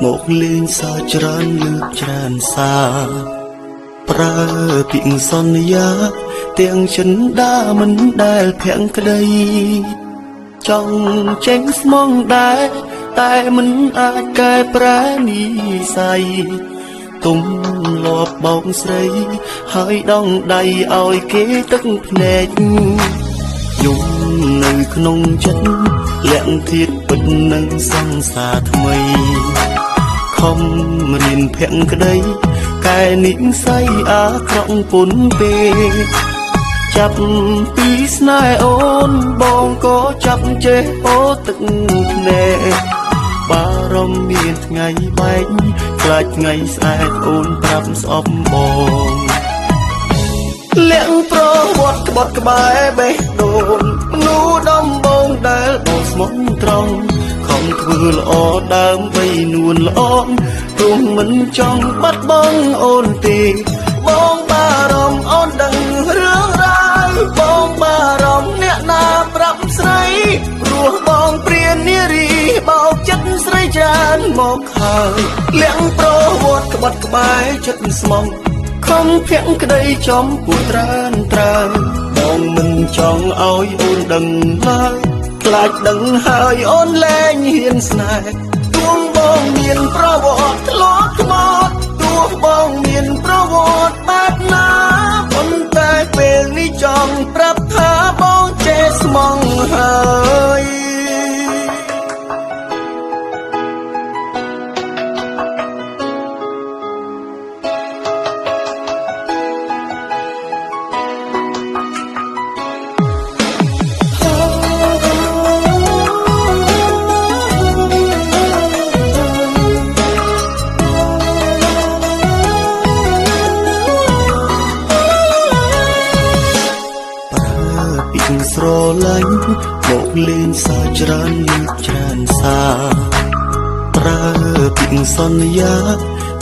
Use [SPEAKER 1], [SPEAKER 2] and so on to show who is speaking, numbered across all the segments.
[SPEAKER 1] មកលេងសើចច្រើនលើកច្រើនសាប្រើពាក្យសន្យាទាំងចិនដាមិនដែលភាំងក្តីចង់ចេញស្មងដែរតែមិនអាចកែប្រែនិស័យទុំលបបោកស្រីហើយដងដៃឲ្យគេទឹកភ្នែកយំនៅក្នុងចិត្តលាក់ធៀបពិតនឹងសង្សារថ្មីខំរៀនភាំងក្តីកែនិស័យអាក្រក់ពុនពេចាប់ពីស្នេហ៍អូនបងក៏ចាប់ចេះអូទឹកភ្នែកបារម្ភមានថ្ងៃបែកខ្លាចថ្ងៃស្អែកអូនប្រាប់ស្អប់បងលាក់ប្រវត្តិក្បត់ក្បែរបេះដូងនោះដំបងដែលបងស្មោះត្រង់ខំធ្វើល្អដើម្បីនួនល្អព្រោះមិនចង់បាត់បង់អូនទេបងបារម្ភអូនដឹងរឿងរ៉ាវបងបារម្ភអ្នកណាប្រាប់ស្រីព្រោះបងព្រាននារីបោកចិត្តស្រីច្រើនមកហើយលាក់ប្រវត្តិក្បត់ក្បែរចិត្តស្មោះខំភាំងក្តីចំពោះត្រានត្រើយបងមិនចង់ឲ្យអូនដឹងឡើយខ្លាចដឹងហើយអូនលែងហ៊ានស្នេហ៍ទោះបងមានប្រវត្តិធ្លាប់ខ្មោចទោះបងមានប្រវត្តិបែបណាប៉ុន្តែពេលនេះចង់ប្រាប់ថាបងចេះស្មងហើយស្រឡាញ់មកលេងសើចច្រើនលើកច្រើនសាប្រើពាក្យសន្យា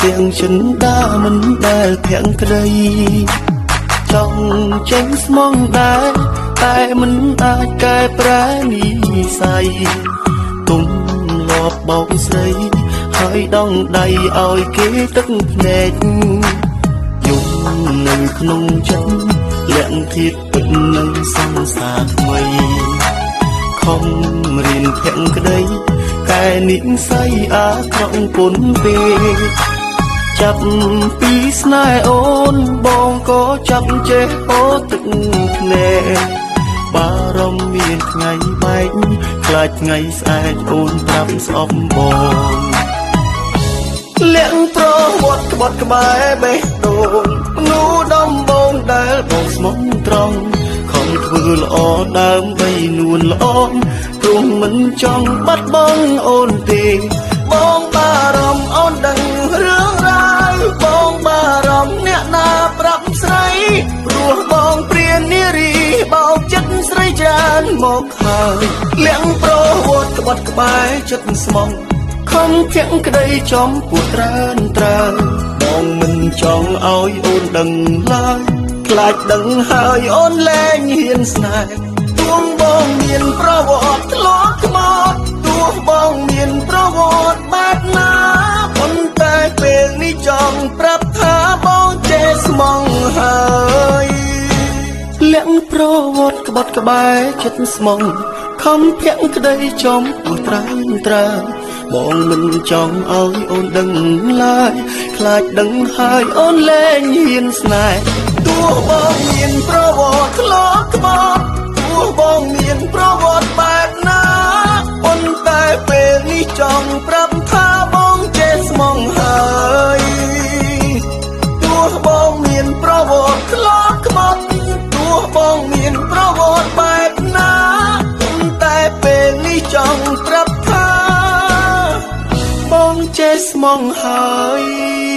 [SPEAKER 1] ទាំងចិនដាមិនដែលភាំងក្តីចង់ចេញស្មងដែរតែមិនអាចកែប្រែនិស័យទុំលបបោកស្រីហើយដងដៃឲ្យគេទឹកភ្នែកយំនៅក្នុងចិត្តលាក់ធៀបពិតនឹងសង្សារថ្មីខំរៀនភាំងក្តីកែនិស័យអាក្រក់ពុនពេចាប់ពីស្នេហ៍អូនបងក៏ចាប់ចេះអូទឹកភ្នែកបារម្ភមានថ្ងៃបែកខ្លាចថ្ងៃស្អែកអូនប្រាប់ស្អប់បងលាក់ប្រវត្តិក្បត់ក្បែរបេះដូងនោះដំបងដែលបងស្មោះត្រង់ខំធ្វើល្អដើម្បីនួនល្អព្រោះមិនចង់បាត់បង់អូនទេបងបារម្ភអូនដឹងរឿងរ៉ាវបងបារម្ភអ្នកណាប្រាប់ស្រីព្រោះបងព្រាននារីបោកចិត្តស្រីច្រើនមកហើយលាក់ប្រវត្តិក្បត់ក្បែរចិត្តស្មោះខំភាំងក្តីចំពោះត្រានត្រើយបងមិនចង់ឲ្យអូនដឹងឡើយខ្លាចដឹងហើយអូនលែងហ៊ានស្នេហ៍ទោះបងមានប្រវត្តិធ្លាប់ខ្មោចទោះបងមានប្រវត្តិបែបណាប៉ុន្តែពេលនេះចង់ប្រាប់ថាបងចេះស្មងហើយលាក់ប្រវត្តិក្បត់ក្បែរចិត្តស្មងខំភាំងក្តីចំពោះត្រានត្រើយបងមិនចង់ឲ្យអូនដឹងឡើយខ្លាចដឹងហើយអូនលែងហ៊ានស្នេហ៍ទោះបងមានប្រវត្តិធ្លាប់ក្បត់ទោះបងមានប្រវត្តិបែបណាប៉ុន្តែពេលនេះចង់ប្រាប់ថាបងចេះស្មងហើយទោះបងមានប្រវត្តិធ្លាប់ក្បត់ទោះបងមានប្រវត្តិបែបណាប៉ុន្តែពេលនេះចង់ប្រាប់ថាបងចេះស្មងហើយ